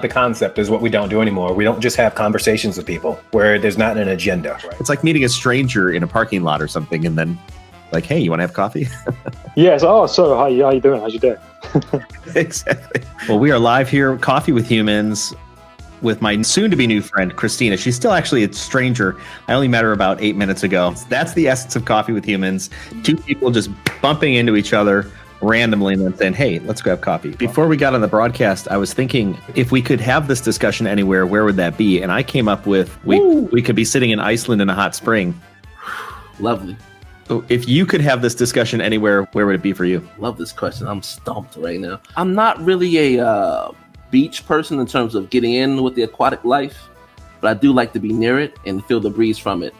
The concept is what we don't do anymore. We don't just have conversations with people where there's not an agenda. Right? It's like meeting a stranger in a parking lot or something, and then like, hey, you want to have coffee? Yes. Oh, so how you doing? How's your day? Exactly. Well, we are live here, Coffee with Humans, with my soon-to-be new friend, Christina. She's still actually a stranger. I only met her about 8 minutes ago. That's the essence of Coffee with Humans. Two people just bumping into each other randomly and then saying, hey, let's grab coffee. Before we got on the broadcast, I was thinking if we could have this discussion anywhere, where would that be? And I came up with we could be sitting in Iceland in a hot spring. Lovely. If you could have this discussion anywhere, where would it be for you? Love this question. I'm stumped right now. I'm not really a beach person in terms of getting in with the aquatic life, but I do like to be near it and feel the breeze from it.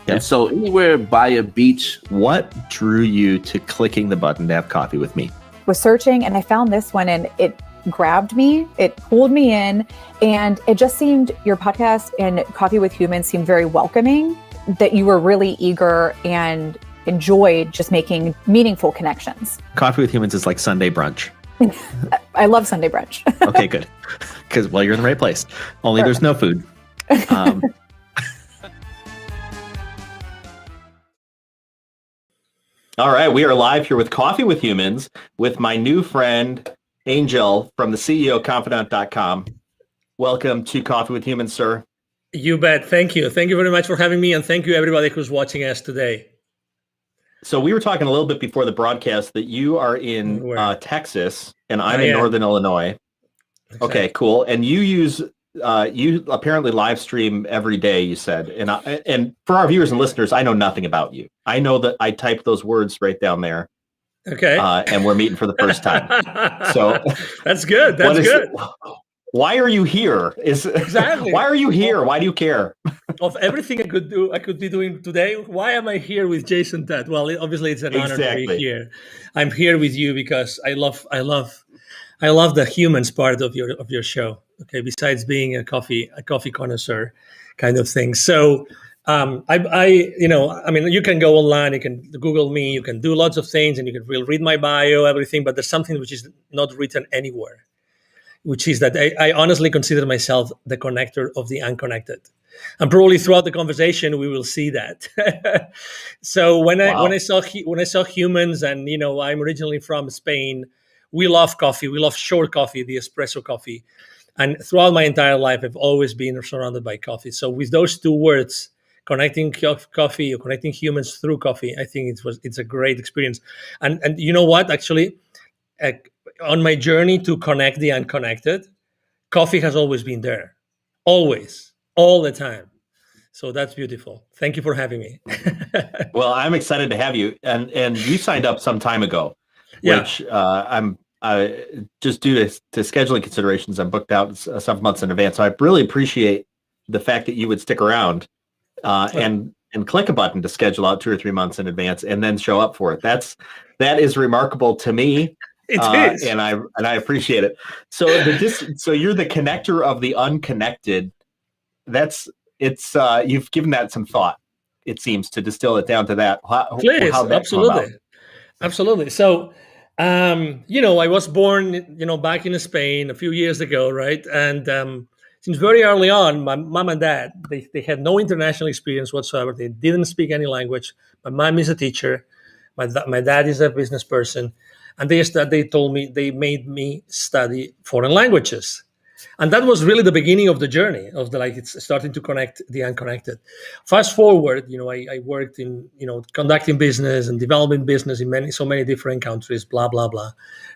Yeah. And so anywhere by a beach. What drew you to clicking the button to have coffee with me? Was searching and I found this one and it grabbed me, it pulled me in, and it just seemed, your podcast and Coffee with Humans seemed very welcoming, that you were really eager and enjoyed just making meaningful connections. Coffee with Humans is like Sunday brunch. I love Sunday brunch. Okay, good. Because, well, you're in the right place. Only There's no food. All right, we are live here with Coffee with Humans with my new friend, Angel from the CEOconfidant.com. Welcome to Coffee with Humans, sir. You bet. Thank you. Thank you very much for having me, and thank you everybody who's watching us today. So we were talking a little bit before the broadcast that you are in Texas, and I'm in Northern Illinois. Exactly. Okay, cool. And you use you apparently live stream every day, you said. And for our viewers and listeners, I know nothing about you. I know that I typed those words right down there. Okay. And we're meeting for the first time. So that's good. That's good. Why are you here? Exactly. Why are you here? Why do you care? Of everything I could be doing today, why am I here with Jason Todd? Well, obviously it's an honor to be here. I'm here with you because I love the humans part of your show. Okay, besides being a coffee connoisseur kind of thing. So you can go online, you can Google me, you can do lots of things, and you can read my bio, everything, but there's something which is not written anywhere, which is that I honestly consider myself the connector of the unconnected. And probably throughout the conversation, we will see that. So when I saw humans, and I'm originally from Spain, we love coffee. We love short coffee, the espresso coffee. And throughout my entire life, I've always been surrounded by coffee. So with those two words, connecting coffee or connecting humans through coffee, I think it's a great experience. And you know what? Actually, on my journey to connect the unconnected, coffee has always been there. Always. All the time. So that's beautiful. Thank you for having me. Well, I'm excited to have you. And you signed up some time ago, which I'm just due to scheduling considerations, I'm booked out several months in advance. So I really appreciate the fact that you would stick around and click a button to schedule out 2 or 3 months in advance and then show up for it. That is remarkable to me. It is. And I appreciate it. So you're the connector of the unconnected. You've given that some thought, it seems, to distill it down to that. Please, absolutely. So, I was born, back in Spain a few years ago, right? And since very early on, my mom and dad, they had no international experience whatsoever. They didn't speak any language. My mom is a teacher. My dad is a business person. And they made me study foreign languages. And that was really the beginning of the journey of it's starting to connect the unconnected. Fast forward, I worked in, conducting business and developing business in so many different countries, blah, blah, blah.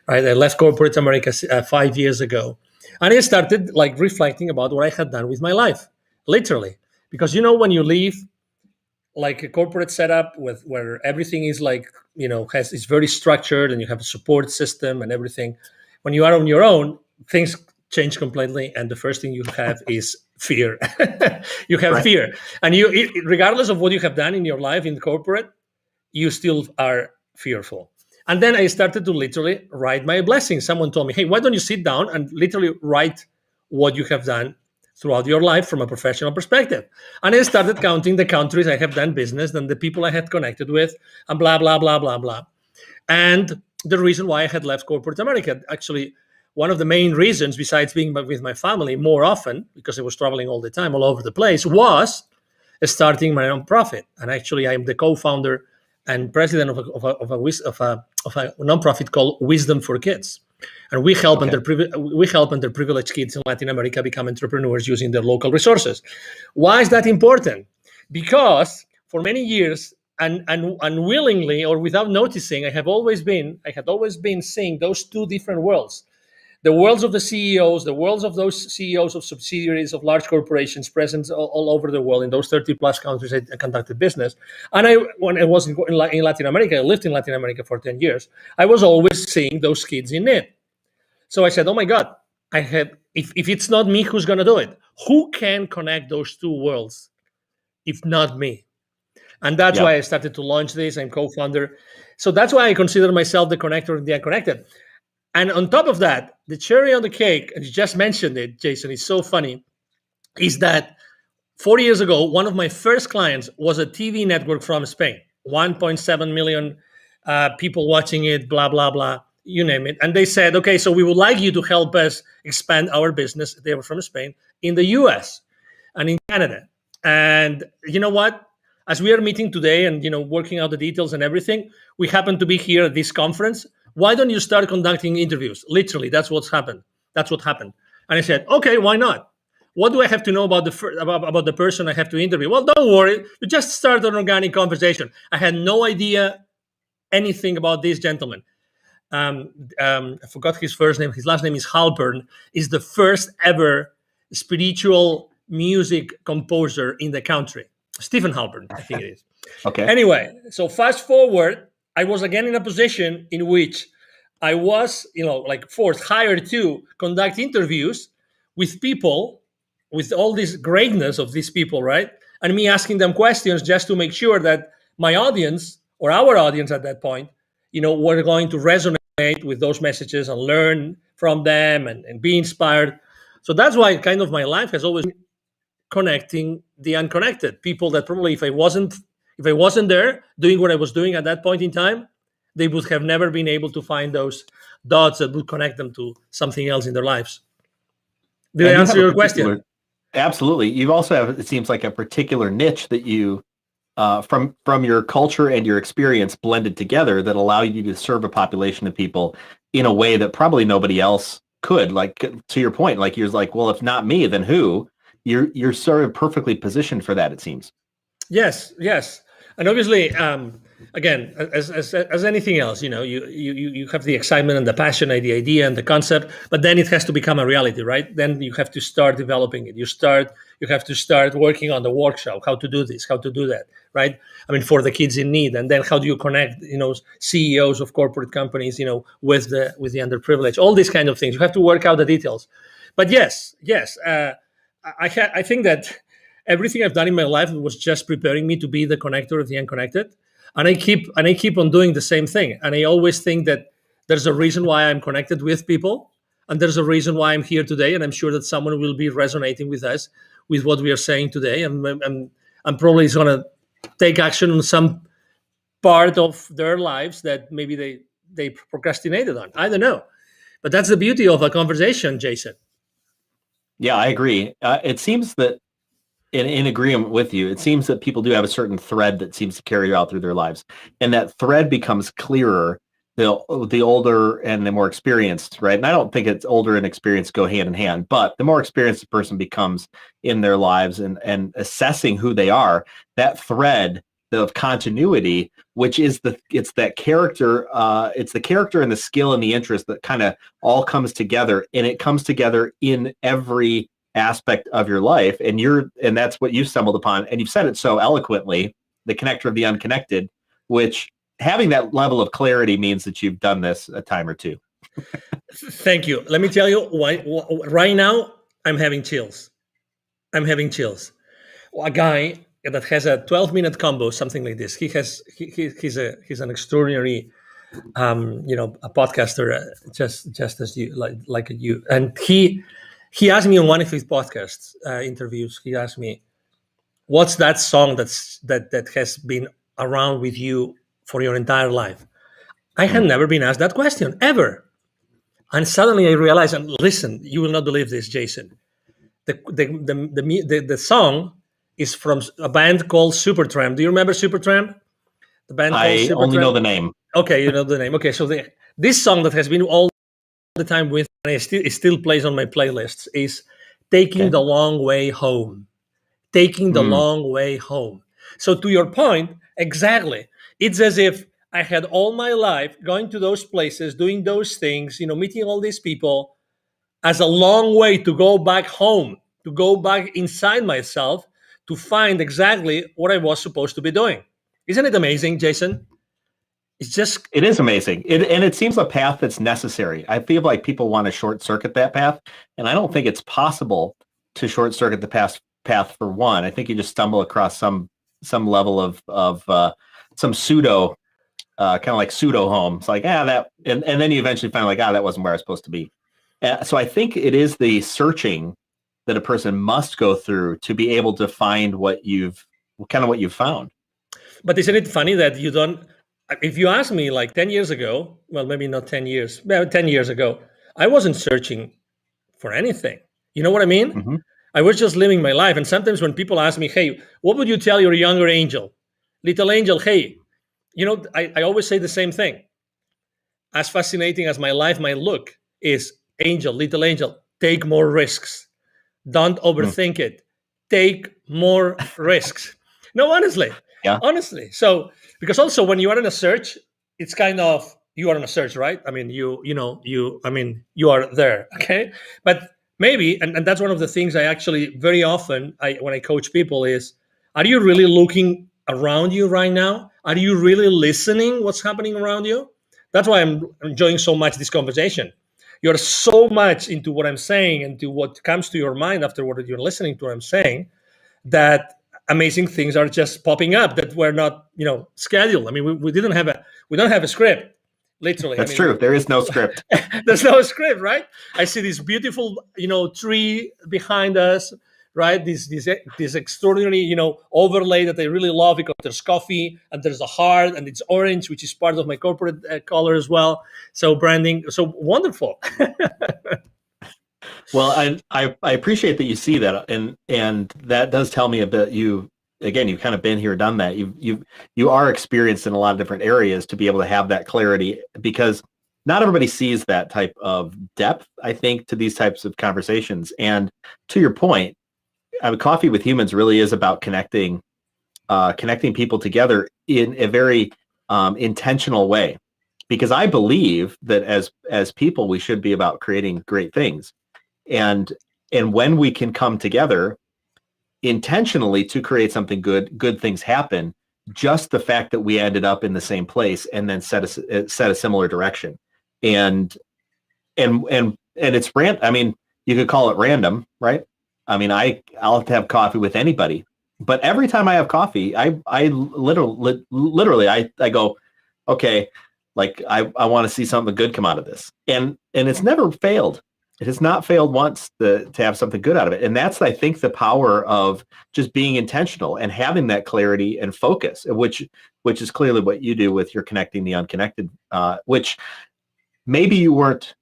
Right. I left corporate America 5 years ago. And I started reflecting about what I had done with my life, literally. Because, when you leave like a corporate setup where everything is is very structured and you have a support system and everything, when you are on your own, things change completely, and the first thing you have is fear. You have fear, and regardless of what you have done in your life in corporate, you still are fearful. And then I started to literally write my blessings. Someone told me, hey, why don't you sit down and literally write what you have done throughout your life from a professional perspective? And I started counting the countries I have done business and the people I had connected with, and blah, blah, blah, blah, blah. And the reason why I had left corporate America, actually, one of the main reasons, besides being with my family more often, because I was traveling all the time, all over the place, was starting my nonprofit. And actually, I'm the co-founder and president of a nonprofit called Wisdom for Kids. And we help underprivileged kids in Latin America become entrepreneurs using their local resources. Why is that important? Because for many years, and unwillingly or without noticing, I had always been seeing those two different worlds. The worlds of the CEOs, the worlds of those CEOs of subsidiaries of large corporations present all over the world in those 30 plus countries I conducted business. And when I was in Latin America, I lived in Latin America for 10 years, I was always seeing those kids in need. So I said, oh my God, if it's not me, who's going to do it? Who can connect those two worlds if not me? And that's why I started to launch this. I'm co-founder. So that's why I consider myself the connector of the unconnected. And on top of that, the cherry on the cake, and you just mentioned it, Jason, it's so funny, is that 40 years ago, one of my first clients was a TV network from Spain, 1.7 million people watching it, blah, blah, blah, you name it. And they said, okay, so we would like you to help us expand our business. They were from Spain, in the US and in Canada. And you know what? As we are meeting today and, working out the details and everything, we happen to be here at this conference. Why don't you start conducting interviews? Literally, that's what's happened. That's what happened. And I said, okay, why not? What do I have to know about the person I have to interview? Well, don't worry. You just start an organic conversation. I had no idea anything about this gentleman. I forgot his first name. His last name is Halpern. Is the first ever spiritual music composer in the country. Stephen Halpern, I think it is. Okay. Anyway, so fast forward, I was again in a position in which I was, hired to conduct interviews with people, with all this greatness of these people, right? And me asking them questions just to make sure that my audience, or our audience at that point, were going to resonate with those messages and learn from them and be inspired. So that's why kind of my life has always been connecting the unconnected. People that probably if I wasn't there doing what I was doing at that point in time, they would have never been able to find those dots that would connect them to something else in their lives. Did I answer your question? Absolutely. You also have, it seems like, a particular niche that you, from your culture and your experience blended together, that allow you to serve a population of people in a way that probably nobody else could. Like, to your point, like you're like, well, if not me, then who? You're sort of perfectly positioned for that, it seems. Yes. And obviously, again, as anything else, you have the excitement and the passion and the idea and the concept, but then it has to become a reality, right? Then you have to start developing it. You have to start working on the workshop, how to do this, how to do that, right? I mean, for the kids in need. And then how do you connect, CEOs of corporate companies, with the underprivileged, all these kind of things. You have to work out the details. But yes, I think that everything I've done in my life was just preparing me to be the connector of the unconnected. And I keep on doing the same thing. And I always think that there's a reason why I'm connected with people. And there's a reason why I'm here today. And I'm sure that someone will be resonating with us, with what we are saying today. And I'm probably going to take action on some part of their lives that maybe they procrastinated on. I don't know. But that's the beauty of a conversation, Jason. Yeah, I agree. It seems that in agreement with you, it seems that people do have a certain thread that seems to carry out through their lives. And that thread becomes clearer the older and the more experienced, right? And I don't think it's older and experienced go hand in hand, but the more experienced a person becomes in their lives and assessing who they are, that thread of continuity, which is it's that character, it's the character and the skill and the interest that kind of all comes together, and it comes together in every aspect of your life. And that's what you stumbled upon. And you've said it so eloquently, the connector of the unconnected, which having that level of clarity means that you've done this a time or two. Thank you. Let me tell you why right now I'm having chills. A guy that has a 12-minute combo, something like this. He's an extraordinary, a podcaster, just as you like you. And he asked me on one of his podcasts interviews. He asked me, "What's that song that has been around with you for your entire life?" I had never been asked that question ever. And suddenly I realized, and listen, you will not believe this, Jason. The song is from a band called Supertramp. Do you remember Supertramp? The band called I Supertramp? only know the name. Okay, you know the name. Okay, so this song that has been all the time with me, and it still plays on my playlists, is Taking the Long Way Home. Taking the long way home. So to your point, exactly. It's as if I had all my life going to those places, doing those things, meeting all these people as a long way to go back home, to go back inside myself to find exactly what I was supposed to be doing. Isn't it amazing, Jason? It is amazing. And it seems a path that's necessary. I feel like people want to short circuit that path. And I don't think it's possible to short circuit the path for one. I think you just stumble across some level of some pseudo kind of like pseudo home. It's like, that, and then you eventually find like, that wasn't where I was supposed to be. So I think it is the searching that a person must go through to be able to find what you've found. But isn't it funny that you don't, if you ask me like 10 years ago, well, maybe not 10 years, but 10 years ago, I wasn't searching for anything. You know what I mean? Mm-hmm. I was just living my life. And sometimes when people ask me, hey, what would you tell your younger angel? Little angel, hey, I always say the same thing. As fascinating as my life might look, is little angel, take more risks. Don't overthink it. Take more risks. No, honestly. Yeah. Honestly. So, because also when you are in a search, it's kind of, you are in a search, right? I mean, you are there. Okay. But maybe, and that's one of the things I actually very often, when I coach people is, are you really looking around you right now? Are you really listening what's happening around you? That's why I'm enjoying so much this conversation. You're so much into what I'm saying and to what comes to your mind after what you're listening to what I'm saying, that amazing things are just popping up that were not, scheduled. I mean, we don't have a script, literally. That's true. There is no script. There's no script, right? I see this beautiful, tree behind us, right? This extraordinary, overlay that I really love because there's coffee and there's a heart and it's orange, which is part of my corporate color as well. So branding, so wonderful. Well, I appreciate that you see that, and that does tell me a bit. You've kind of been here, done that. You are experienced in a lot of different areas to be able to have that clarity, because not everybody sees that type of depth, I think, to these types of conversations. And to your point, Coffee with Humans really is about connecting people together in a very intentional way, because I believe that as people, we should be about creating great things. And when we can come together intentionally to create something good things happen. Just the fact that we ended up in the same place and then set a similar direction, and it's random. I mean, you could call it random, right? I mean, I'll have coffee with anybody, but every time I have coffee, I literally I go, okay, like I want to see something good come out of this, and it's never failed. It has not failed once to have something good out of it. And that's, I think, the power of just being intentional and having that clarity and focus, which is clearly what you do with your Connecting the Unconnected, which maybe you weren't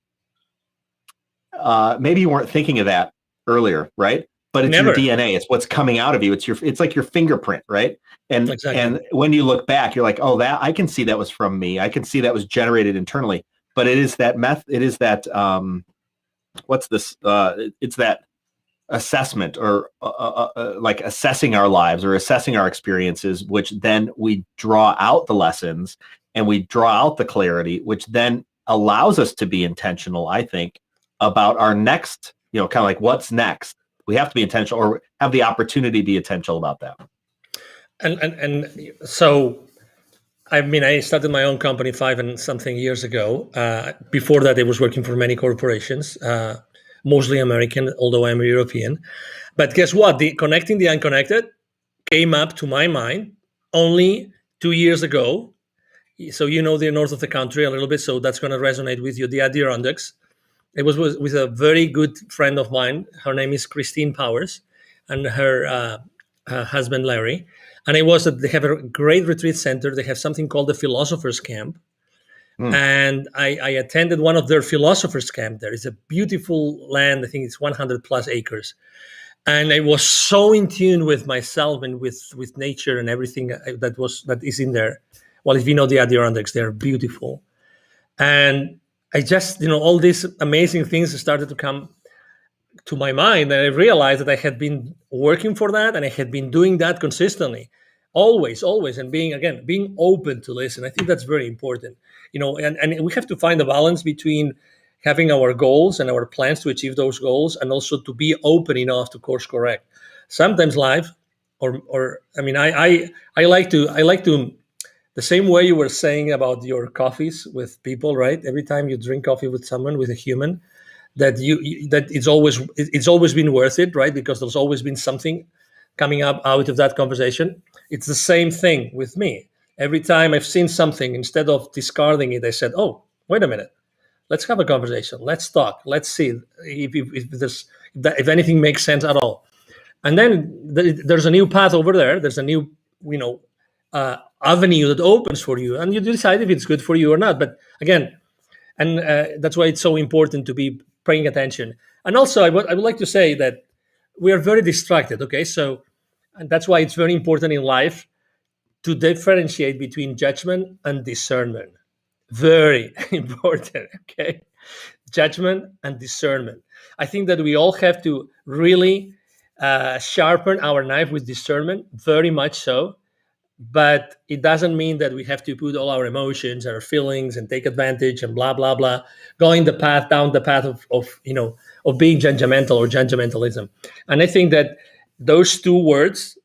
thinking of that earlier, right? But it's Never. your DNA. It's what's coming out of you. It's like your fingerprint, right? And Exactly. And when you look back, you're like, oh, that I can see that was from me. I can see that was generated internally. But it is that it is that what's this? It's that assessment, or like assessing our lives or assessing our experiences, which then we draw out the lessons and we draw out the clarity, which then allows us to be intentional, I think, about our next, kind of like what's next. We have to be intentional, or have the opportunity to be intentional about that. And so, I mean, I started my own company 5 and something years ago. Before that, I was working for many corporations, mostly American, although I'm European. But guess what? The Connecting the Unconnected came up to my mind only 2 years ago. So the north of the country a little bit, so that's going to resonate with you, the Adirondacks. It was with a very good friend of mine. Her name is Christine Powers, and her husband, Larry. And they have a great retreat center. They have something called the Philosopher's Camp. And I attended one of their philosophers' camp. There is a beautiful land. I think it's 100 plus acres. And I was so in tune with myself and with nature and everything that is in there. Well, if you know the Adirondacks, they're beautiful. And I just, all these amazing things started to come to my mind, and I realized that I had been working for that, and I had been doing that consistently, always, and being open to listen. I think that's very important, and we have to find a balance between having our goals and our plans to achieve those goals, and also to be open enough to course correct. Sometimes life, I like to. The same way you were saying about your coffees with people, right? Every time you drink coffee with someone, with a human, that it's always been worth it, right? Because there's always been something coming up out of that conversation. It's the same thing with me. Every time I've seen something, instead of discarding it, I said, "Oh, wait a minute, let's have a conversation. Let's talk. Let's see if anything makes sense at all." And then there's a new path over there. There's a new, avenue that opens for you, and you decide if it's good for you or not. But again, and that's why it's so important to be paying attention. And also, I would like to say that we are very distracted. Okay, and that's why it's very important in life to differentiate between judgment and discernment. Very important. Okay, judgment and discernment. I think that we all have to really sharpen our knife with discernment, very much so. But it doesn't mean that we have to put all our emotions, our feelings, and take advantage and blah blah blah, down the path of being judgmental or judgmentalism. And I think that those two words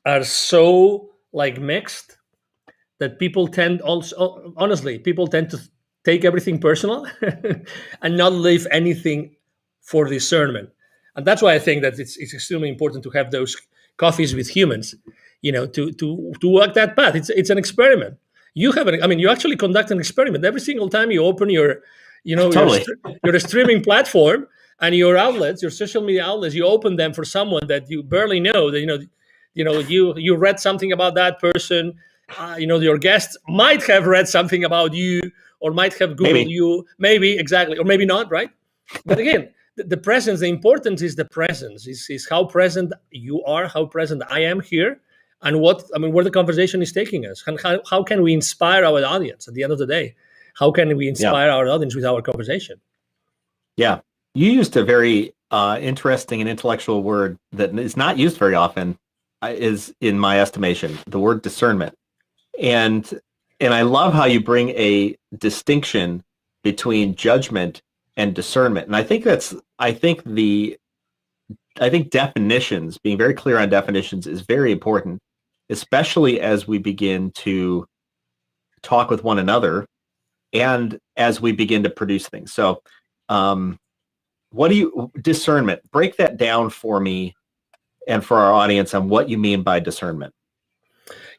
are so mixed that people tend to take everything personal and not leave anything for discernment. And that's why I think that it's extremely important to have those coffees with humans. To walk that path. It's an experiment. You actually conduct an experiment every single time you open your streaming platform and your outlets, your social media outlets. You open them for someone that you barely know. That you read something about that person. Your guests might have read something about you, or might have Googled you. Maybe exactly, or maybe not. Right? But again, the presence. The importance is the presence. Is how present you are. How present I am here. And where the conversation is taking us, and how can we inspire our audience at the end of the day? How can we inspire our audience with our conversation? Yeah, you used a very interesting and intellectual word that is not used very often, is in my estimation, the word discernment. And I love how you bring a distinction between judgment and discernment. And I think definitions, being very clear on definitions, is very important, especially as we begin to talk with one another and as we begin to produce things. So discernment, break that down for me and for our audience on what you mean by discernment.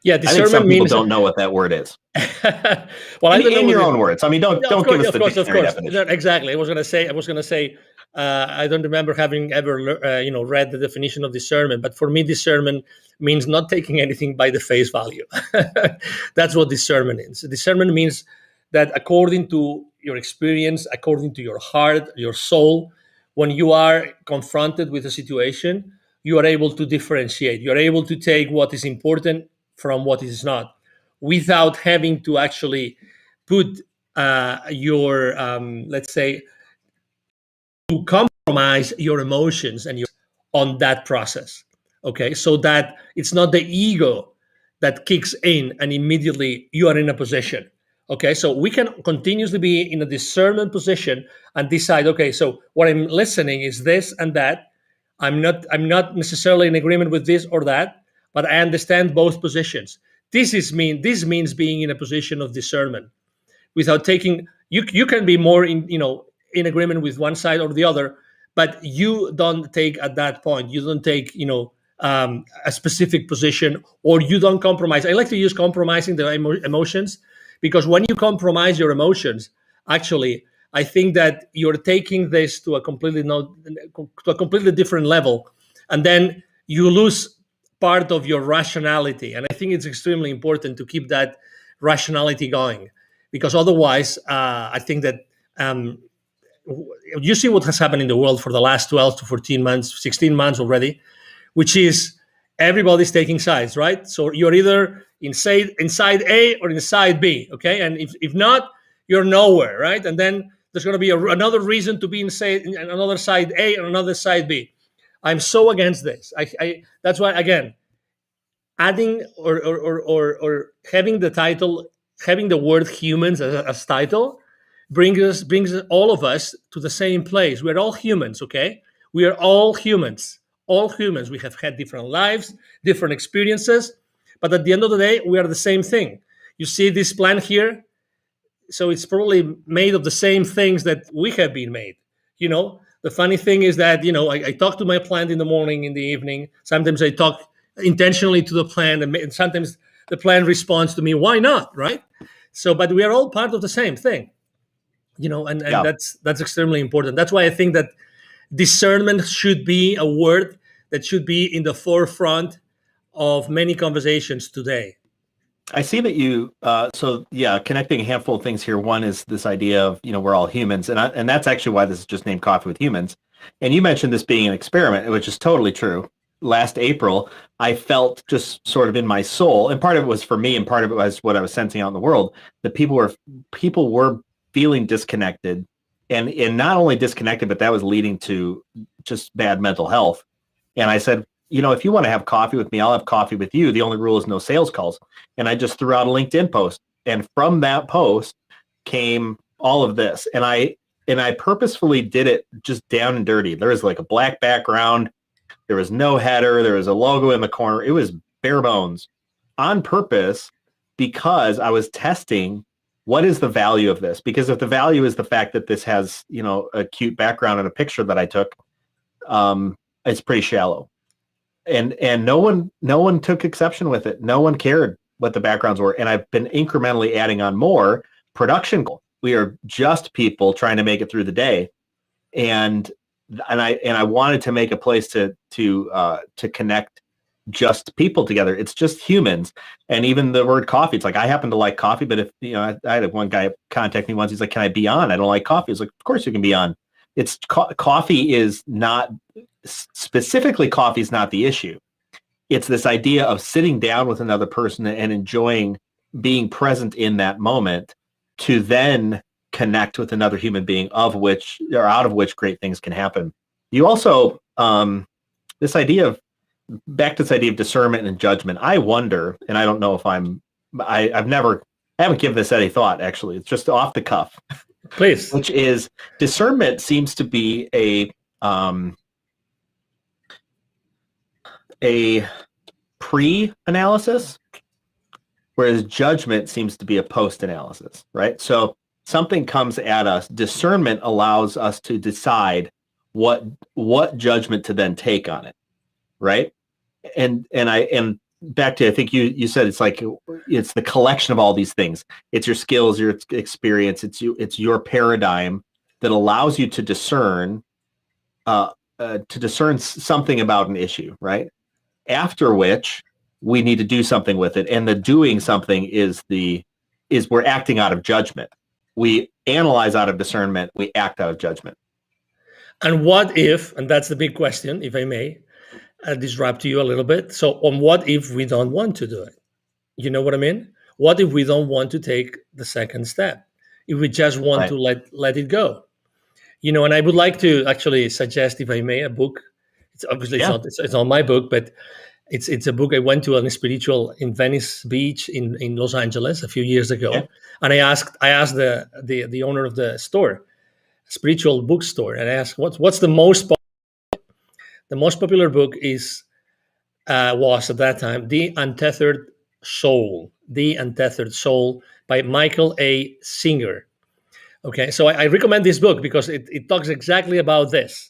Yeah, discernment I think some means people don't know what that word is. Well, I don't know in your own words. Don't give us the dictionary definition. Exactly. I was going to say. I don't remember having ever, read the definition of discernment. But for me, discernment means not taking anything by the face value. That's what discernment is. Discernment means that according to your experience, according to your heart, your soul, when you are confronted with a situation, you are able to differentiate. You are able to take what is important from what is not, without having to actually put your, let's say, to compromise your emotions and on that process. Okay, so that it's not the ego that kicks in and immediately you are in a position. Okay, so we can continuously be in a discernment position and decide, okay, so what I'm listening is this and that. I'm not necessarily in agreement with this or that, but I understand both positions. This means being in a position of discernment without taking. You can be more in agreement with one side or the other, but you don't take at that point. You don't take a specific position, or you don't compromise. I like to use compromising the emotions, because when you compromise your emotions, actually, I think that you're taking this to a completely different level, and then you lose part of your rationality. And I think it's extremely important to keep that rationality going, because otherwise, I think that you see what has happened in the world for the last 12 to 14 months, 16 months already, which is everybody's taking sides, right? So you're either inside A or inside B, okay? And if not, you're nowhere, right? And then there's going to be another reason to be inside another side A and another side B. I'm so against this. That's why, again, adding or having the title, having the word humans as title brings all of us to the same place. We're all humans, okay? We are all humans. All humans. We have had different lives, different experiences, but at the end of the day, we are the same thing. You see this plant here? So it's probably made of the same things that we have been made. The funny thing is that, I talk to my plant in the morning, in the evening. Sometimes I talk intentionally to the plant, and sometimes the plant responds to me. Why not, right? So, but we are all part of the same thing, and that's extremely important. That's why I think that discernment should be a word that should be in the forefront of many conversations today. I see that you, connecting a handful of things here. One is this idea of, we're all humans. And that's actually why this is just named Coffee with Humans. And you mentioned this being an experiment, which is totally true. Last April, I felt just sort of in my soul, and part of it was for me and part of it was what I was sensing out in the world, that people were feeling disconnected and not only disconnected, but that was leading to just bad mental health. And I said, if you want to have coffee with me, I'll have coffee with you. The only rule is no sales calls. And I just threw out a LinkedIn post. And from that post came all of this. And I purposefully did it just down and dirty. There was like a black background. There was no header. There was a logo in the corner. It was bare bones on purpose because I was testing what is the value of this? Because if the value is the fact that this has, a cute background and a picture that I took, it's pretty shallow. And no one took exception with it. No one cared what the backgrounds were. And I've been incrementally adding on more production. We are just people trying to make it through the day. And I wanted to make a place to connect just people together. It's just humans. And even the word coffee, it's like, I happen to like coffee, but if, I had one guy contact me once. He's like, can I be on? I don't like coffee. It's like, of course you can be on. It's coffee is not specifically coffee is not the issue. It's this idea of sitting down with another person and enjoying being present in that moment to then connect with another human being out of which great things can happen. You also, this idea of discernment and judgment. I wonder, and I don't know if I haven't given this any thought, actually. It's just off the cuff. Please. Which is discernment seems to be a pre-analysis, whereas judgment seems to be a post-analysis, right? So something comes at us. Discernment allows us to decide what judgment to then take on it, right? And back to, I think you said it's like it's the collection of all these things. It's your skills, your experience, it's your paradigm that allows you to discern something about an issue, right? After which we need to do something with it, and the doing something is we're acting out of judgment. We analyze out of discernment, we act out of judgment. And what if, and that's the big question, if I may, disrupt you a little bit. So on what if we don't want to do it? You know what I mean? What if we don't want to take the second step? If we just want to let it go? And I would like to actually suggest, if I may, a book. It's obviously it's not my book, but it's a book I went to on a spiritual in Venice Beach in Los Angeles a few years ago. Yeah. And I asked the owner of the store, spiritual bookstore, and I asked what's the most popular book was at that time The Untethered Soul by Michael A. Singer. Okay, so I recommend this book because it talks exactly about this.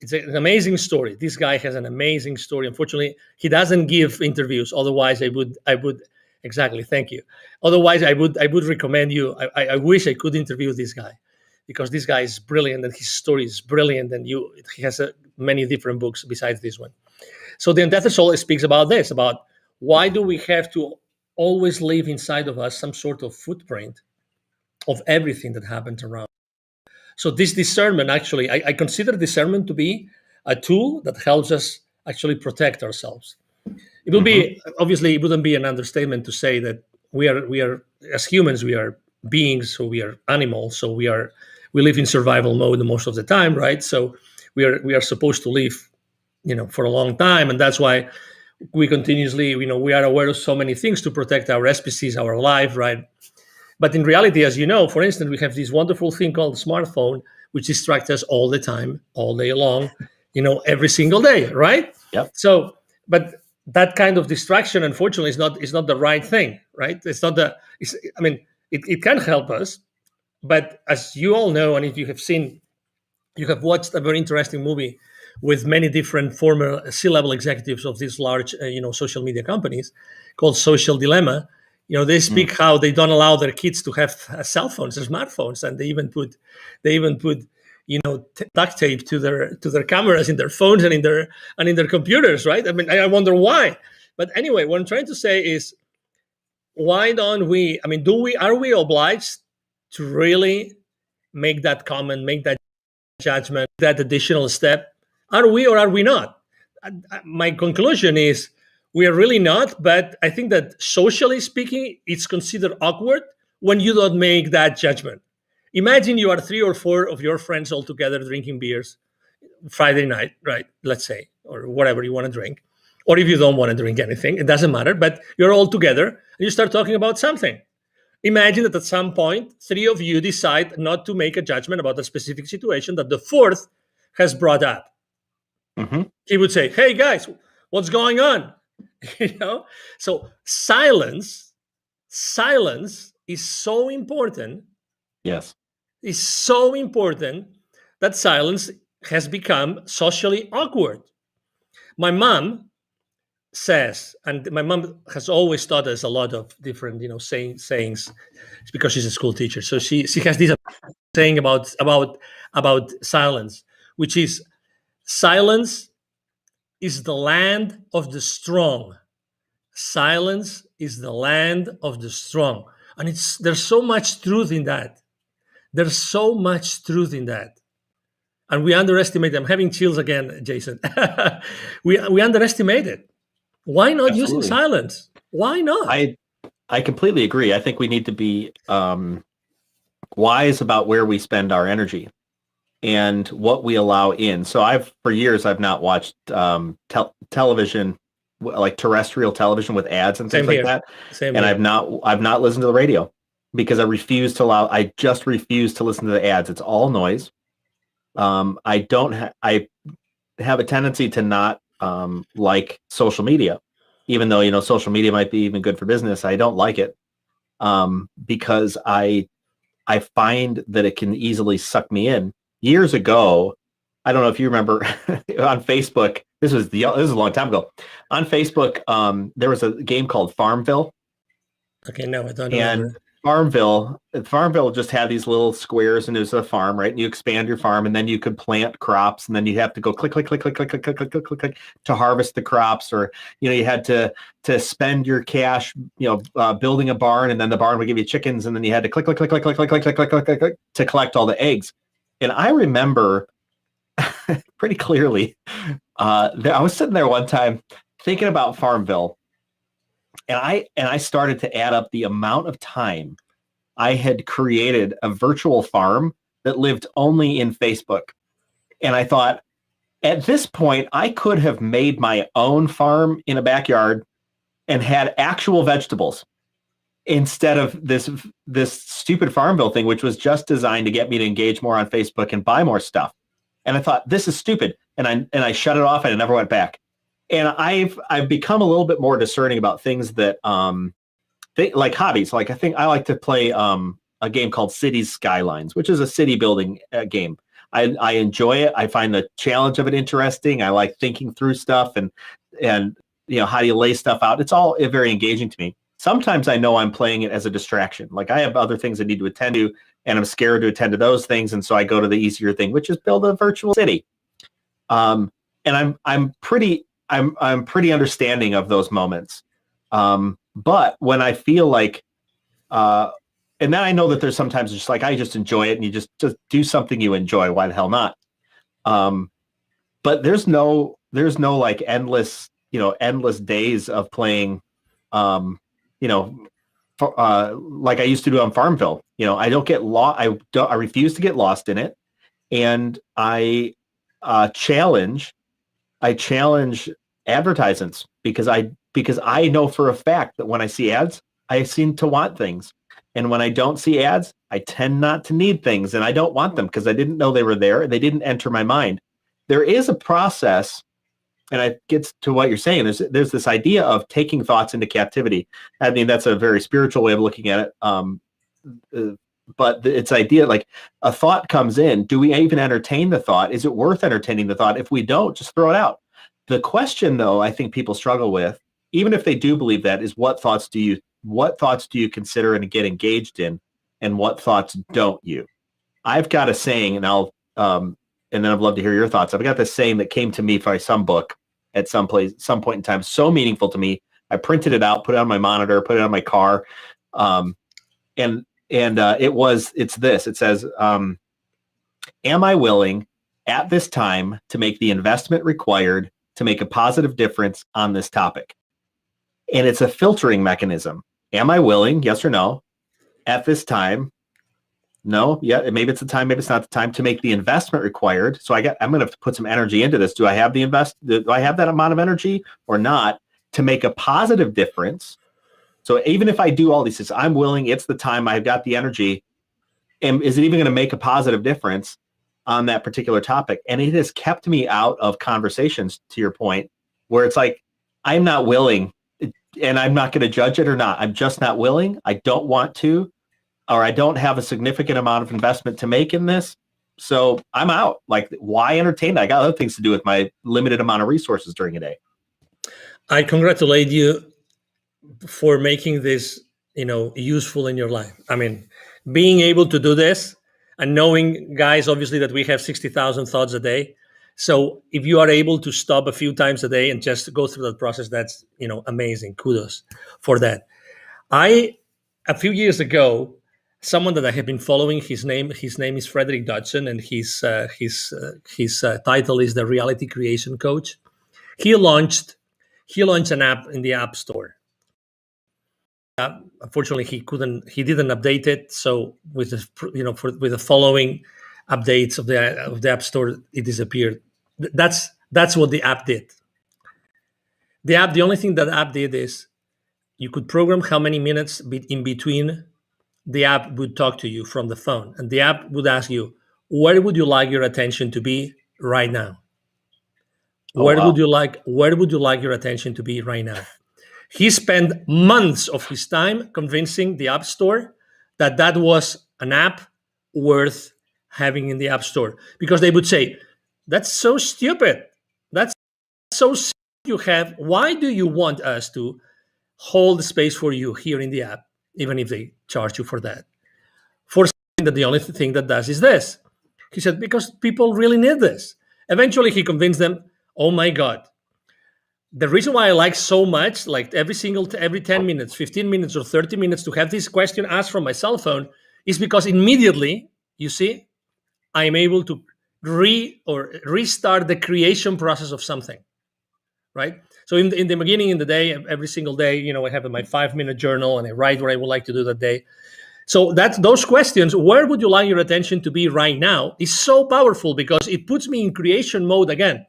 It's an amazing story. This guy has an amazing story. Unfortunately, he doesn't give interviews. Otherwise, I would exactly. Thank you. Otherwise, I would recommend you. I wish I could interview this guy because this guy is brilliant and his story is brilliant. And he has many different books besides this one. So the Untethered Soul speaks about this, about why do we have to always leave inside of us some sort of footprint of everything that happens around. So this discernment, actually, I consider discernment to be a tool that helps us actually protect ourselves. It will be, obviously, it wouldn't be an understatement to say that we are as humans, we are beings, so we are animals, so we live in survival mode most of the time, right? So we are supposed to live, for a long time, and that's why we continuously, we are aware of so many things to protect our species, our life, right? But in reality, as you know, for instance, we have this wonderful thing called smartphone, which distracts us all the time, all day long, every single day, right? Yep. So, but that kind of distraction, unfortunately, is not the right thing, right? It can help us, but as you all know, and if you have watched a very interesting movie with many different former C-level executives of these large, social media companies called Social Dilemma. They speak how they don't allow their kids to have cell phones or smartphones, and they even put duct tape to their cameras in their phones and in their computers, right? I wonder why. But anyway, what I'm trying to say is, why don't we? Are we obliged to really make that comment, make that judgment, that additional step? Are we or are we not? My conclusion is we are really not, but I think that socially speaking, it's considered awkward when you don't make that judgment. Imagine you are 3 or 4 of your friends all together drinking beers Friday night, right? Let's say, or whatever you want to drink. Or if you don't want to drink anything, it doesn't matter, but you're all together and you start talking about something. Imagine that at some point, 3 of you decide not to make a judgment about a specific situation that the 4th has brought up. He would say, "Hey guys, what's going on?" So silence is so important. Yes. It's so important that silence has become socially awkward. My mom says, and my mom has always taught us a lot of different, sayings, because she's a school teacher. So she has this saying about silence, which is, silence is the land of the strong. Silence is the land of the strong. And there's so much truth in that. There's so much truth in that. And we underestimate them. I'm having chills again, Jason. we underestimate it. Why not using silence? Why not? I completely agree. I think we need to be wise about where we spend our energy and what we allow in. So for years, I've not watched television, like terrestrial television with ads and things like that. And I've not listened to the radio because I just refuse to listen to the ads. It's all noise. I have a tendency to not like social media, even though, social media might be even good for business. I don't like it because I find that it can easily suck me in. Years ago, I don't know if you remember on Facebook, this was a long time ago. On Facebook, there was a game called Farmville. Okay, no, I don't know. And Farmville just had these little squares, and it was a farm, right? And you expand your farm, and then you could plant crops, and then you have to go click, click, click, click, click, click, click, click, click, click, click to harvest the crops, or you had to spend your cash, building a barn, and then the barn would give you chickens, and then you had to click, click, click, click, click, click, click, click, click, click, click, click to collect all the eggs. And I remember pretty clearly, I was sitting there one time thinking about Farmville. And I started to add up the amount of time I had created a virtual farm that lived only in Facebook. And I thought, at this point, I could have made my own farm in a backyard and had actual vegetables instead of this stupid Farmville thing, which was just designed to get me to engage more on Facebook and buy more stuff. And I thought, this is stupid. And I shut it off and I never went back. And I've become a little bit more discerning about things that like hobbies. Like I think I like to play a game called Cities Skylines, which is a city building game. I enjoy it. I find the challenge of it interesting. I like thinking through stuff and how do you lay stuff out. It's all very engaging to me. Sometimes I know I'm playing it as a distraction. Like I have other things I need to attend to, and I'm scared to attend to those things, and so I go to the easier thing, which is build a virtual city. And I'm pretty understanding of those moments. But when I feel like and then I know that there's sometimes just like, I just enjoy it, and you just do something you enjoy. Why the hell not? But there's no like endless days of playing, like I used to do on Farmville. I don't get lost. I refuse to get lost in it. And I challenge advertisements because I know for a fact that when I see ads, I seem to want things. And when I don't see ads, I tend not to need things, and I don't want them because I didn't know they were there. They didn't enter my mind. There is a process, and it gets to what you're saying. There's this idea of taking thoughts into captivity. I mean, that's a very spiritual way of looking at it. But it's idea like a thought comes in. Do we even entertain the thought? Is it worth entertaining the thought? If we don't, just throw it out. The question, though, I think people struggle with, even if they do believe that, is what thoughts do you consider and get engaged in, and what thoughts don't you? I've got a saying, and and then I'd love to hear your thoughts. I've got this saying that came to me by some book at some point in time, so meaningful to me. I printed it out, put it on my monitor, put it on my car, and it's this. It says, "Am I willing at this time to make the investment required to make a positive difference on this topic?" And it's a filtering mechanism. Am I willing? Yes or no. At this time, no. Yeah, maybe it's the time, maybe it's not the time to make the investment required. So I'm going to have to put some energy into this. Do I have do I have that amount of energy or not to make a positive difference? So even if I do all these things, I'm willing, it's the time, I've got the energy. And is it even going to make a positive difference on that particular topic? And it has kept me out of conversations, to your point, where it's like, I'm not willing, and I'm not going to judge it or not. I'm just not willing. I don't want to, or I don't have a significant amount of investment to make in this. So I'm out. Like, why entertain that? I got other things to do with my limited amount of resources during a day. I congratulate you for making this, useful in your life. I mean, being able to do this and knowing, guys, obviously that we have 60,000 thoughts a day. So if you are able to stop a few times a day and just go through that process, that's, amazing. Kudos for that. A few years ago, someone that I have been following, his name is Frederick Dodson, and his title is the Reality Creation Coach. He launched an app in the App Store. Unfortunately, he didn't update it. So with the following updates of the App Store, it disappeared. That's what the app did. The only thing that the app did is you could program how many minutes in between the app would talk to you from the phone, and the app would ask you, where would you like your attention to be right now? Where would you like your attention to be right now? He spent months of his time convincing the App Store that was an app worth having in the App Store, because they would say, that's so stupid. That's so stupid you have. Why do you want us to hold space for you here in the app, even if they charge you for that? For something that the only thing that does is this. He said, because people really need this. Eventually, he convinced them, oh my God, the reason why I like so much, like every 10 minutes, 15 minutes, or 30 minutes to have this question asked from my cell phone is because immediately, you see, I'm able to restart the creation process of something, right? So in the beginning, in the day, every single day, I have my 5-minute journal and I write what I would like to do that day. So those questions, where would you like your attention to be right now, is so powerful because it puts me in creation mode again.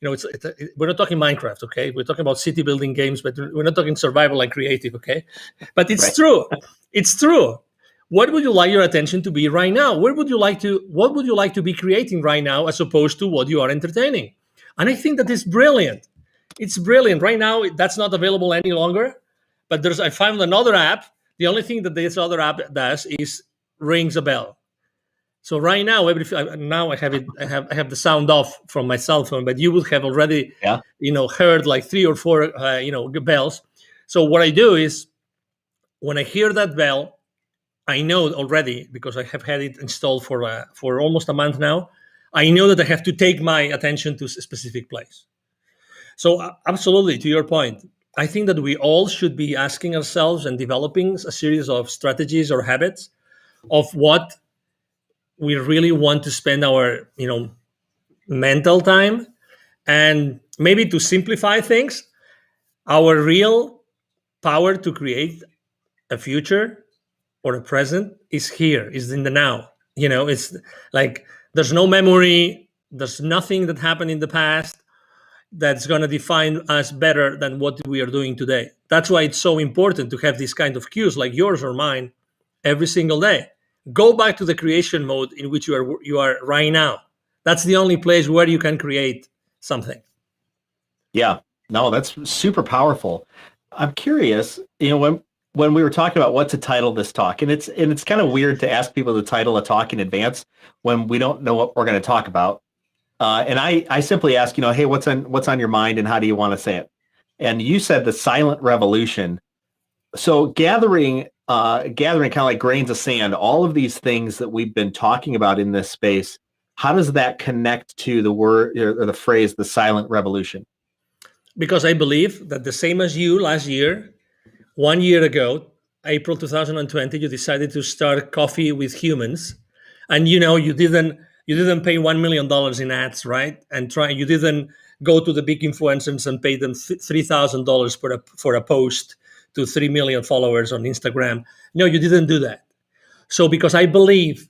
We're not talking Minecraft, okay? We're talking about city building games, but we're not talking survival and creative, okay? But it's true. It's true. What would you like your attention to be right now? What would you like to be creating right now, as opposed to what you are entertaining? And I think that is brilliant. It's brilliant. Right now, that's not available any longer. But I found another app. The only thing that this other app does is rings a bell. So right now, I have it. I have the sound off from my cell phone, but you would have already, heard like 3 or 4, bells. So what I do is, when I hear that bell, I know already, because I have had it installed for almost a month now. I know that I have to take my attention to a specific place. So absolutely, to your point, I think that we all should be asking ourselves and developing a series of strategies or habits of what we really want to spend our, mental time. And maybe to simplify things, our real power to create a future or a present is here, is in the now. It's like there's no memory, there's nothing that happened in the past that's going to define us better than what we are doing today. That's why it's so important to have these kind of cues like yours or mine every single day. Go back to the creation mode in which you are right now. That's the only place where you can create something. Yeah, no, that's super powerful. I'm curious, when we were talking about what to title this talk, and it's kind of weird to ask people to title a talk in advance when we don't know what we're going to talk about. And I simply ask, hey, what's on your mind and how do you want to say it? And you said the silent revolution. So gathering kind of like grains of sand, all of these things that we've been talking about in this space, how does that connect to the word or the phrase, the silent revolution? Because I believe that the same as you last year, 1 year ago, April 2020, you decided to start Coffee with Humans, and you didn't pay $1 million in ads, right? And you didn't go to the big influencers and pay them $3,000 for a post to 3 million followers on Instagram. No, you didn't do that. So because I believe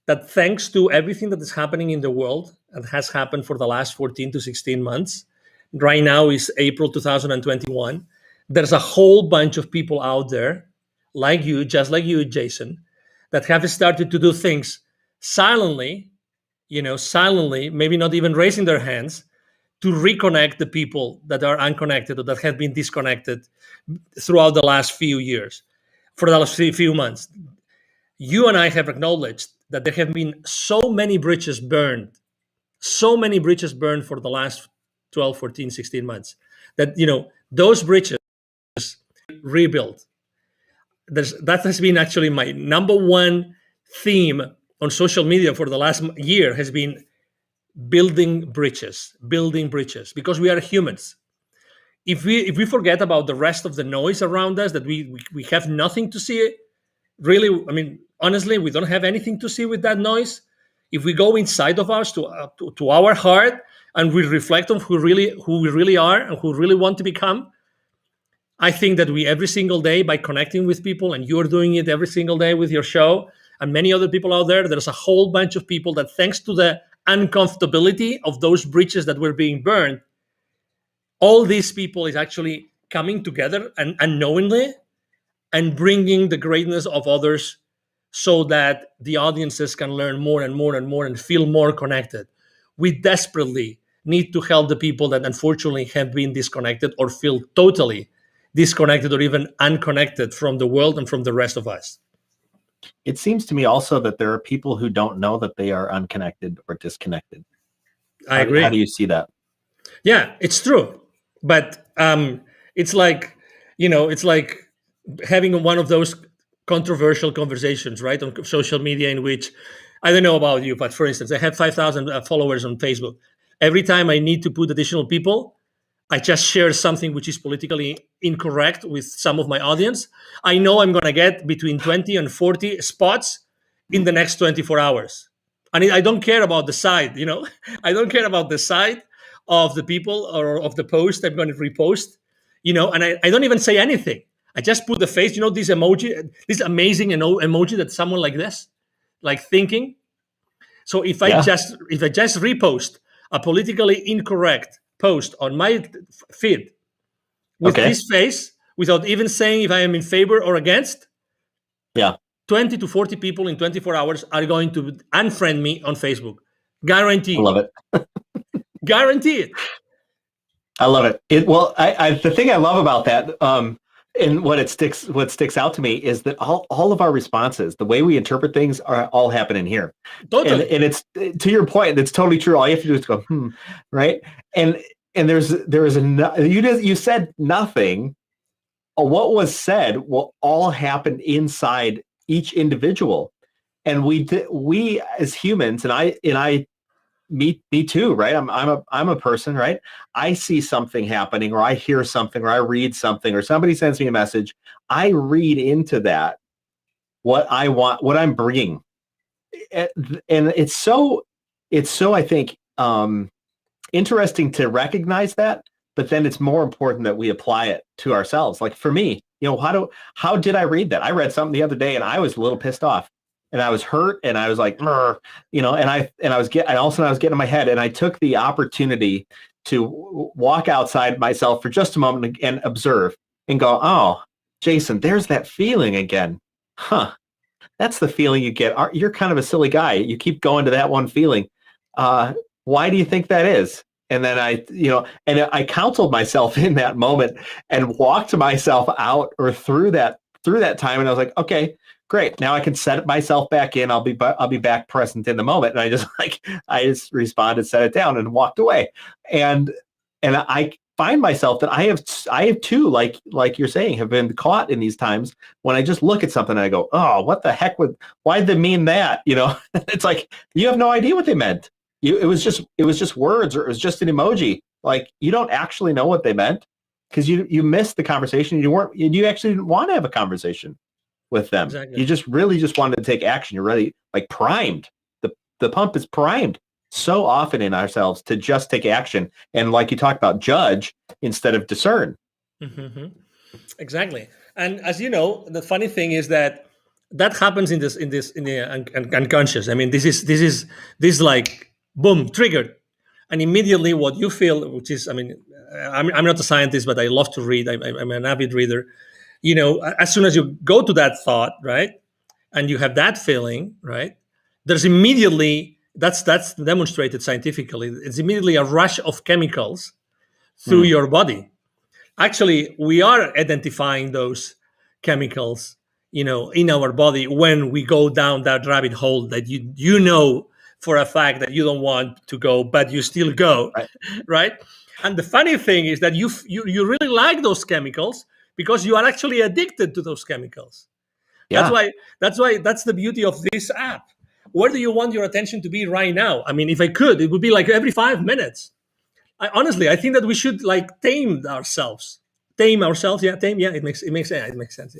that thanks to everything that is happening in the world and has happened for the last 14 to 16 months, right now is April 2021, there's a whole bunch of people out there like you, just like you, Jason, that have started to do things silently, maybe not even raising their hands, to reconnect the people that are unconnected or that have been disconnected throughout the last few years, for the last few months. You and I have acknowledged that there have been so many bridges burned for the last 12, 14, 16 months, that, those bridges rebuilt. That has been actually my number one theme on social media for the last year, has been building bridges, because we are humans. If we forget about the rest of the noise around us, that we have nothing to see, really, honestly, we don't have anything to see with that noise. If we go inside of us to our heart and we reflect on who we really are and who we really want to become, I think that we every single day, by connecting with people, and you're doing it every single day with your show, and many other people out there's a whole bunch of people that, thanks to the uncomfortability of those bridges that were being burned, all these people is actually coming together and unknowingly and bringing the greatness of others, so that the audiences can learn more and more and more and feel more connected. We desperately need to help the people that unfortunately have been disconnected or feel totally disconnected or even unconnected from the world and from the rest of us. It seems to me also that there are people who don't know that they are unconnected or disconnected. I agree. How do you see that? Yeah, it's true. But it's like having one of those controversial conversations, right, on social media, in which, I don't know about you, but for instance, I have 5,000 followers on Facebook. Every time I need to put additional people, I just share something which is politically incorrect with some of my audience. I know I'm going to get between 20 and 40 spots in the next 24 hours. And I don't care about the side, I don't care about the side of the people or of the post I'm going to repost, and I don't even say anything. I just put the face, this emoji, this amazing emoji that someone like this, like thinking. So if I just repost a politically incorrect post on my feed with this face, without even saying if I am in favor or against, 20 to 40 people in 24 hours are going to unfriend me on Facebook. Guaranteed. I love it. Guaranteed. I love it. The thing I love about that, and what sticks out to me, is that all of our responses, the way we interpret things, are all happening here. Totally. And it's, to your point, it's totally true. All you have to do is go, right? And you said nothing. What was said will all happen inside each individual. And we as humans, and I me too, right? I'm a person, right? I see something happening, or I hear something, or I read something, or somebody sends me a message. I read into that what I want, what I'm bringing, and it's so I think interesting to recognize that, but then it's more important that we apply it to ourselves. Like for me, how did I read that? I read something the other day and I was a little pissed off and I was hurt and I was like, and I was getting in my head, and I took the opportunity to walk outside myself for just a moment and observe and go, oh, Jason, there's that feeling again. Huh. That's the feeling you get. You're kind of a silly guy. You keep going to that one feeling. Why do you think that is? And then I counseled myself in that moment and walked myself out or through that time. And I was like, okay, great. Now I can set myself back in. I'll be back present in the moment. And I just responded, set it down, and walked away. And I find myself that I have too, like you're saying, have been caught in these times when I just look at something and I go, oh, what the heck why'd they mean that? It's like, you have no idea what they meant. It was just words, or it was just an emoji. Like, you don't actually know what they meant because you missed the conversation. You actually didn't want to have a conversation with them. Exactly. You just wanted to take action. You're ready, like primed. The pump is primed so often in ourselves to just take action. And like you talked about, judge instead of discern. Mm-hmm. Exactly. And as you know, the funny thing is that happens in the unconscious. I mean, this is like, boom, triggered. And immediately what you feel, which is, I mean, I'm not a scientist, but I love to read. I'm an avid reader. As soon as you go to that thought, right, and you have that feeling, right, there's immediately, that's demonstrated scientifically, it's immediately a rush of chemicals through your body. Actually, we are identifying those chemicals, in our body when we go down that rabbit hole that you know for a fact that you don't want to go, but you still go, right? And the funny thing is that you really like those chemicals because you are actually addicted to those chemicals. Yeah. That's the beauty of this app. Where do you want your attention to be right now? I mean, if I could, it would be like every 5 minutes. I think that we should tame ourselves. Yeah, tame. Yeah, it makes sense.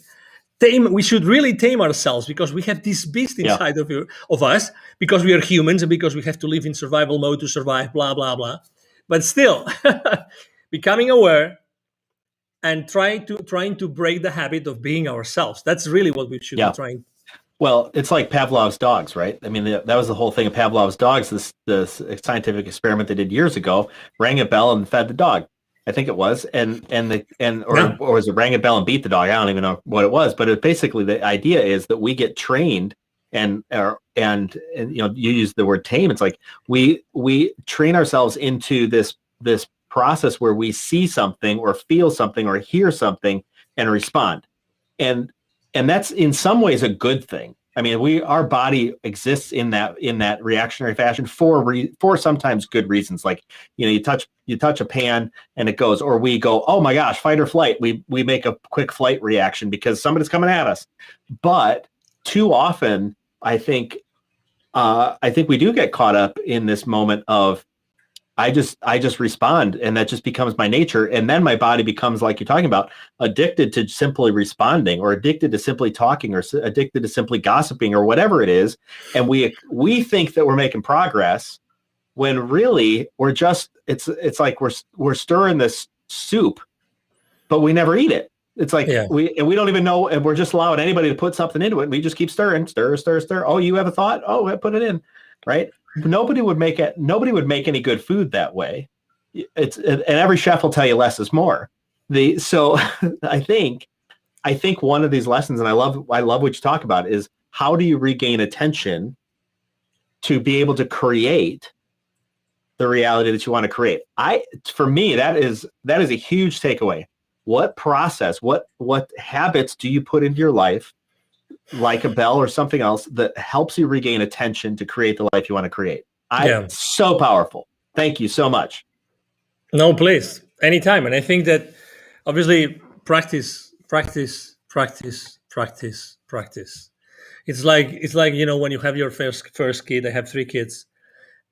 We should really tame ourselves because we have this beast inside of us because we are humans and because we have to live in survival mode to survive, blah, blah, blah. But still, becoming aware and trying to break the habit of being ourselves. That's really what we should be trying. Well, it's like Pavlov's dogs, right? I mean, that was the whole thing of Pavlov's dogs, this scientific experiment they did years ago, rang a bell and fed the dog. I think it was, or was it rang a bell and beat the dog? I don't even know what it was, but basically the idea is that we get trained, and you use the word tame. It's like we train ourselves into this process where we see something or feel something or hear something and respond, and that's in some ways a good thing. I mean, our body exists in that reactionary fashion for sometimes good reasons. Like, you touch a pan and it goes, or we go, oh my gosh, fight or flight. We make a quick flight reaction because somebody's coming at us. But too often, I think we do get caught up in this moment of I just respond, and that just becomes my nature. And then my body becomes, like you're talking about, addicted to simply responding, or addicted to simply talking, or addicted to simply gossiping, or whatever it is. And we think that we're making progress when really we're just, it's like we're stirring this soup, but we never eat it. It's like we don't even know, and we're just allowing anybody to put something into it. And we just keep stirring, stir. Oh, you have a thought? Oh, I put it in, right? Nobody would make any good food that way. And every chef will tell you less is more. So I think one of these lessons, and I love what you talk about, is how do you regain attention to be able to create the reality that you want to create? For me, that is a huge takeaway. What process, what habits do you put into your life, like a bell or something else, that helps you regain attention to create the life you want to create? So powerful. Thank you so much. No, please, anytime. And I think that obviously practice. It's like when you have your first kid. I have 3 kids,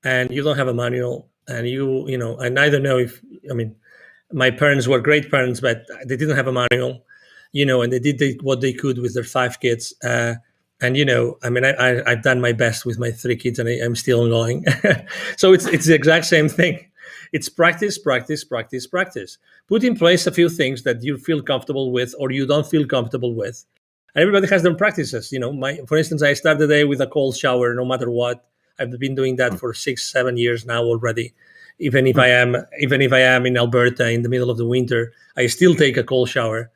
and you don't have a manual, and I neither know if, my parents were great parents, but they didn't have a manual, and they did what they could with their 5 kids. I've done my best with my 3 kids, and I'm still going. So it's the exact same thing. It's practice, practice, practice, practice. Put in place a few things that you feel comfortable with or you don't feel comfortable with. And everybody has their practices. For instance, I start the day with a cold shower, no matter what. I've been doing that for 6-7 years now already. Even if I am in Alberta in the middle of the winter, I still take a cold shower.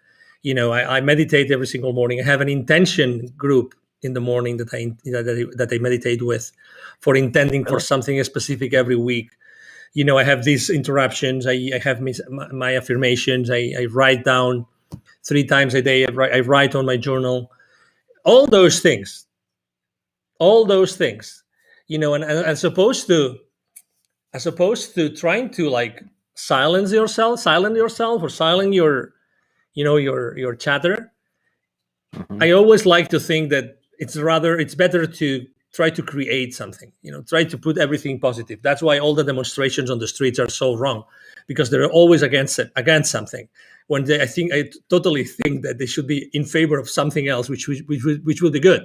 I meditate every single morning. I have an intention group in the morning that I meditate with, for intending for something specific every week. I have these interruptions. I have my affirmations. I write down 3 times a day. I write on my journal. All those things. And as opposed to trying to like silence yourself or silence your chatter. Mm-hmm. I always like to think that it's better to try to create something, try to put everything positive. That's why all the demonstrations on the streets are so wrong, because they're always against something. When I totally think that they should be in favor of something else, which will be good,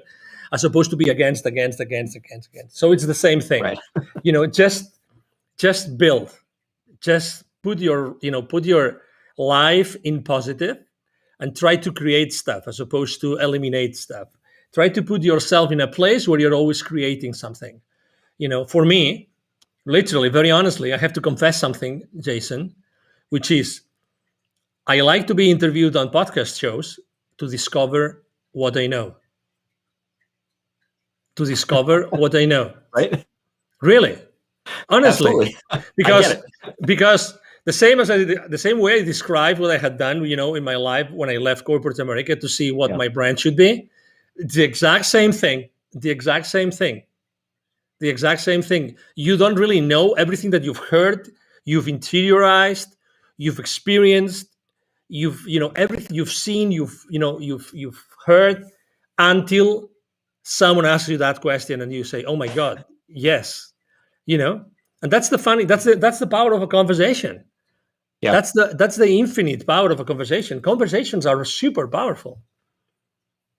as opposed to be against. So it's the same thing, right? Just build, just put your life in positive, and try to create stuff as opposed to eliminate stuff. Try to put yourself in a place where you're always creating something. For me, literally, very honestly, I have to confess something, Jason, which is I like to be interviewed on podcast shows to discover what I know. Right? Really, honestly. Absolutely. because the same way I described what I had done, in my life when I left corporate America to see what my brand should be. The exact same thing. You don't really know everything that you've heard, you've interiorized, you've experienced, everything you've seen, you've heard, until someone asks you that question and you say, "Oh my God, yes," And that's the power of a conversation. Yeah. That's the infinite power of a conversation. Conversations are super powerful.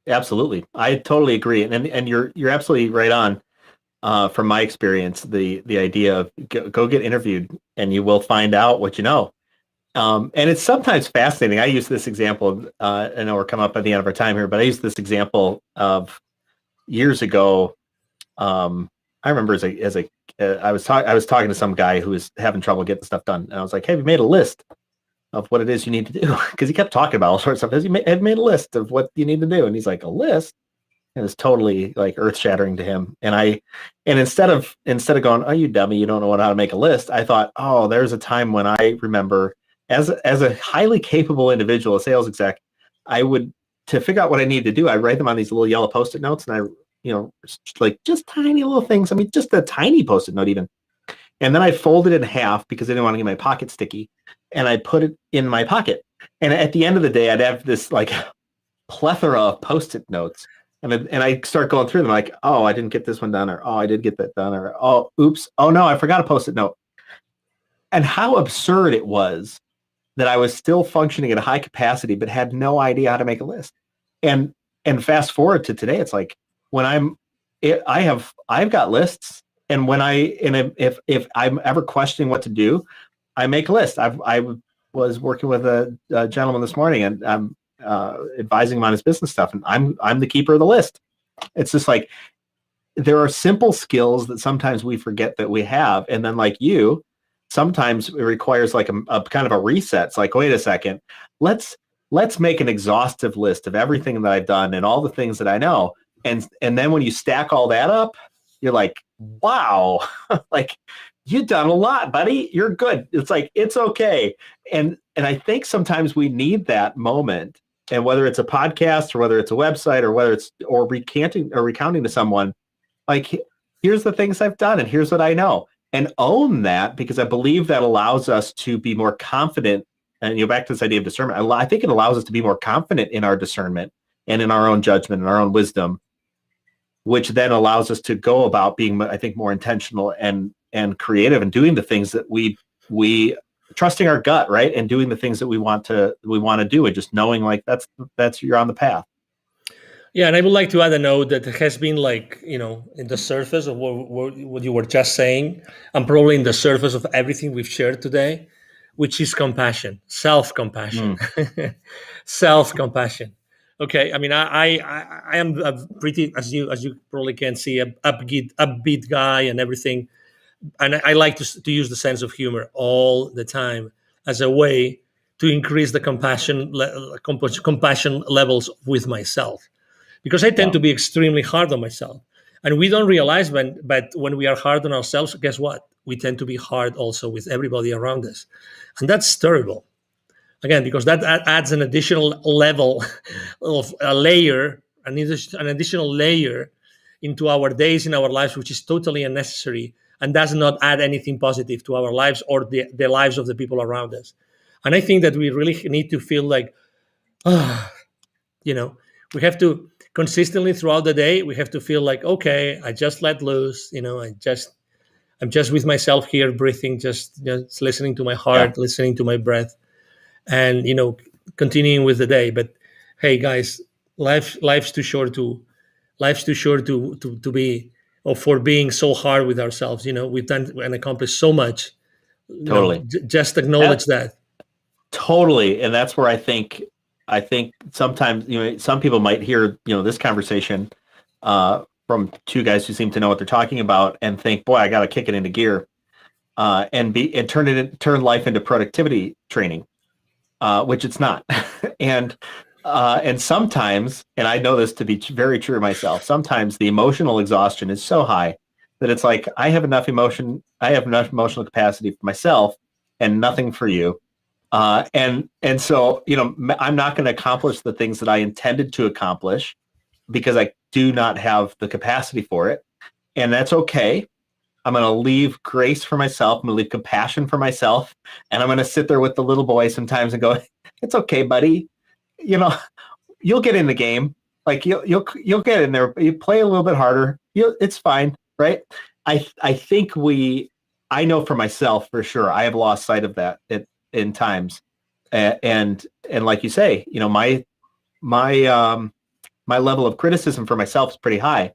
Absolutely. I totally agree. And you're absolutely right on. From my experience, the idea of go get interviewed and you will find out what you know. And it's sometimes fascinating. I use this example. I know we're coming up at the end of our time here, but I use this example of years ago. I remember I was talking to some guy who was having trouble getting stuff done, and I was like, "Have you made a list of what it is you need to do?" Because he kept talking about all sorts of stuff. Have you made a list of what you need to do? And he's like, "A list?" And it's totally like earth shattering to him. And instead of going, "Oh, you dummy, you don't know how to make a list," I thought, "Oh, there's a time when I remember as a highly capable individual, a sales exec, I would, to figure out what I need to do, I write them on these little yellow Post-it notes, and like just tiny little things. I mean, just a tiny Post-it note even. And then I fold it in half because I didn't want to get my pocket sticky, and I put it in my pocket. And at the end of the day, I'd have this like plethora of Post-it notes. And I start going through them like, "Oh, I didn't get this one done," or "Oh, I did get that done," or "Oh, oops. Oh no, I forgot a Post-it note." And how absurd it was that I was still functioning at a high capacity, but had no idea how to make a list. And fast forward to today, it's like when I've got lists, and if I'm ever questioning what to do, I make a list. I was working with a gentleman this morning, and I'm advising him on his business stuff, and I'm the keeper of the list. It's just like there are simple skills that sometimes we forget that we have, and then like you, sometimes it requires like a kind of a reset. It's like, wait a second, let's make an exhaustive list of everything that I've done and all the things that I know, and then when you stack all that up, you're like, wow, like you've done a lot, buddy. You're good. It's like, it's okay. And I think sometimes we need that moment. And whether it's a podcast or whether it's a website or whether it's recounting to someone, like, here's the things I've done and here's what I know, and own that, because I believe that allows us to be more confident. And back to this idea of discernment, I think it allows us to be more confident in our discernment and in our own judgment and our own wisdom, which then allows us to go about being, I think, more intentional and and creative and doing the things that we trusting our gut, right? And doing the things that we want to do, and just knowing like that's you're on the path. Yeah, and I would like to add a note that has been like, in the surface of what you were just saying, and probably in the surface of everything we've shared today, which is compassion, self-compassion, self-compassion. Okay, I mean, I am a pretty, as you probably can see, a upbeat guy and everything, and I like to use the sense of humor all the time as a way to increase the compassion levels with myself, because I tend to be extremely hard on myself, and we don't realize but when we are hard on ourselves, guess what? We tend to be hard also with everybody around us, and that's terrible. Again, because that adds an additional level of a layer, an additional layer into our days in our lives, which is totally unnecessary and does not add anything positive to our lives or the lives of the people around us. And I think that we really need to feel like, we have to consistently throughout the day, we have to feel like, okay, I just let loose, I'm just with myself here, breathing, just listening to my heart, listening to my breath, and continuing with the day. But hey, guys, life's too short to be, or for being so hard with ourselves. We've done and accomplished so much. Totally. Just acknowledge that. Totally, and that's where I think sometimes some people might hear this conversation from two guys who seem to know what they're talking about and think, boy, I got to kick it into gear and turn life into productivity training. Which it's not. and sometimes, and I know this to be very true myself, sometimes the emotional exhaustion is so high that it's like, I have enough emotional capacity for myself and nothing for you. And so, I'm not going to accomplish the things that I intended to accomplish because I do not have the capacity for it. And that's okay. I'm going to leave grace for myself. I'm going to leave compassion for myself. And I'm going to sit there with the little boy sometimes and go, it's okay, buddy. You'll get in the game. Like you'll get in there. You play a little bit harder. It's fine. Right. I think I know for myself, for sure, I have lost sight of that in times. And like you say, my level of criticism for myself is pretty high.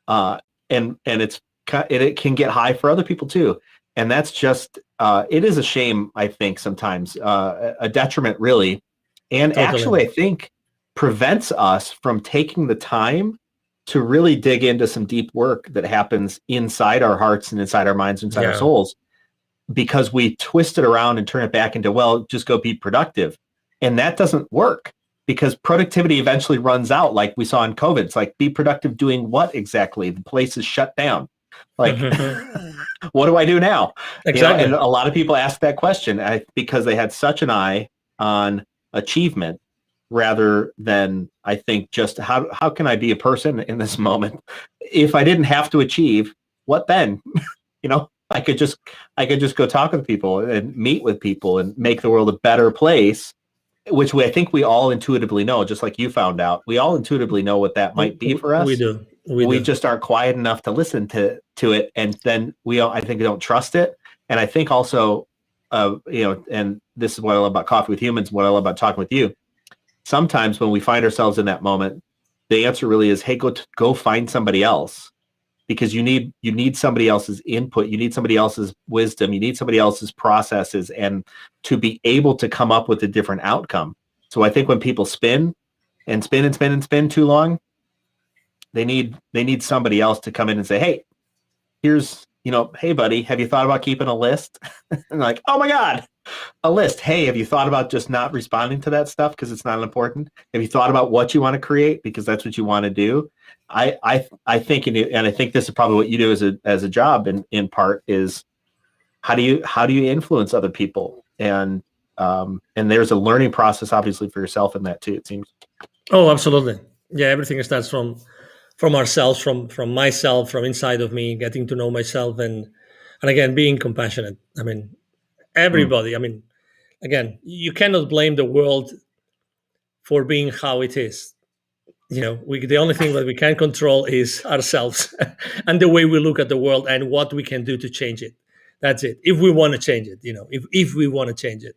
And it can get high for other people too. And that's just, it is a shame, I think, sometimes, a detriment really. And Totally. Actually, I think prevents us from taking the time to really dig into some deep work that happens inside our hearts and inside our minds, inside our souls, because we twist it around and turn it back into, well, just go be productive. And that doesn't work, because productivity eventually runs out, like we saw in COVID. It's like, be productive doing what exactly? The place is shut down. Like, what do I do now? Exactly. And a lot of people ask that question because they had such an eye on achievement rather than, I think, just how can I be a person in this moment? If I didn't have to achieve, what then? I could just go talk with people and meet with people and make the world a better place, which I think we all intuitively know, just like you found out. We all intuitively know what that might be for us. We do. We just aren't quiet enough to listen to it, and then I think we don't trust it. And I think also, and this is what I love about Coffee with Humans, what I love about talking with you. Sometimes when we find ourselves in that moment, the answer really is, hey, go find somebody else, because you need somebody else's input, you need somebody else's wisdom, you need somebody else's processes, and to be able to come up with a different outcome. So I think when people spin and spin and spin and spin too long, they need somebody else to come in and say, hey, here's, hey buddy, have you thought about keeping a list? And like, oh my God, a list. Hey, have you thought about just not responding to that stuff because it's not important? Have you thought about what you want to create because that's what you want to do? I think, and I think this is probably what you do as a job in part, is how do you influence other people? And there's a learning process obviously for yourself in that too, it seems. Oh, absolutely. Yeah, everything starts from ourselves, from myself, from inside of me, getting to know myself, and again, being compassionate. I mean, everybody. I mean, again, you cannot blame the world for being how it is. The only thing that we can control is ourselves and the way we look at the world and what we can do to change it. That's it. If we want to change it, if we want to change it.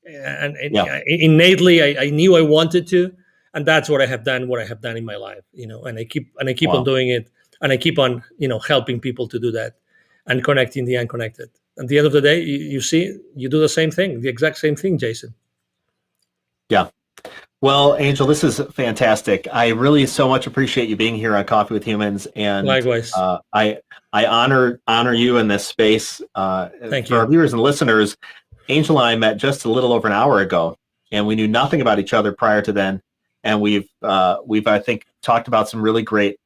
And innately, I knew I wanted to, and that's what I have done. What I have done in my life, and I keep on doing it, and I keep on, helping people to do that, and connecting the unconnected. At the end of the day, you do the same thing, the exact same thing, Jason. Yeah. Well, Angel, this is fantastic. I really so much appreciate you being here on Coffee with Humans, and likewise, I honor you in this space. Thank you. For our viewers and listeners, Angel and I met just a little over an hour ago, and we knew nothing about each other prior to then. And we've I think talked about some really great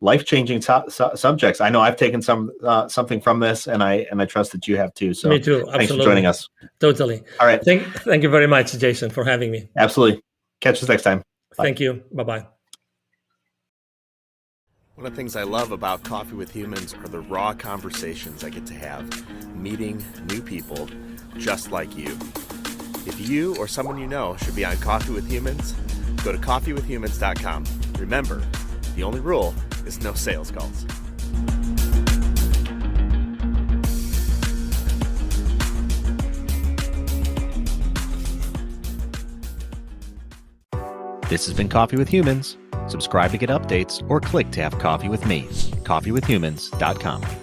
life-changing subjects. I know I've taken something from this, and I trust that you have too. So me too. Absolutely. Thanks for joining us. Totally. All right. Thank you very much, Jason, for having me. Absolutely. Catch us next time. Bye. Thank you. Bye-bye. One of the things I love about Coffee with Humans are the raw conversations I get to have, meeting new people just like you. If you or someone you know should be on Coffee with Humans, go to coffeewithhumans.com. Remember, the only rule is no sales calls. This has been Coffee with Humans. Subscribe to get updates or click to have coffee with me. coffeewithhumans.com.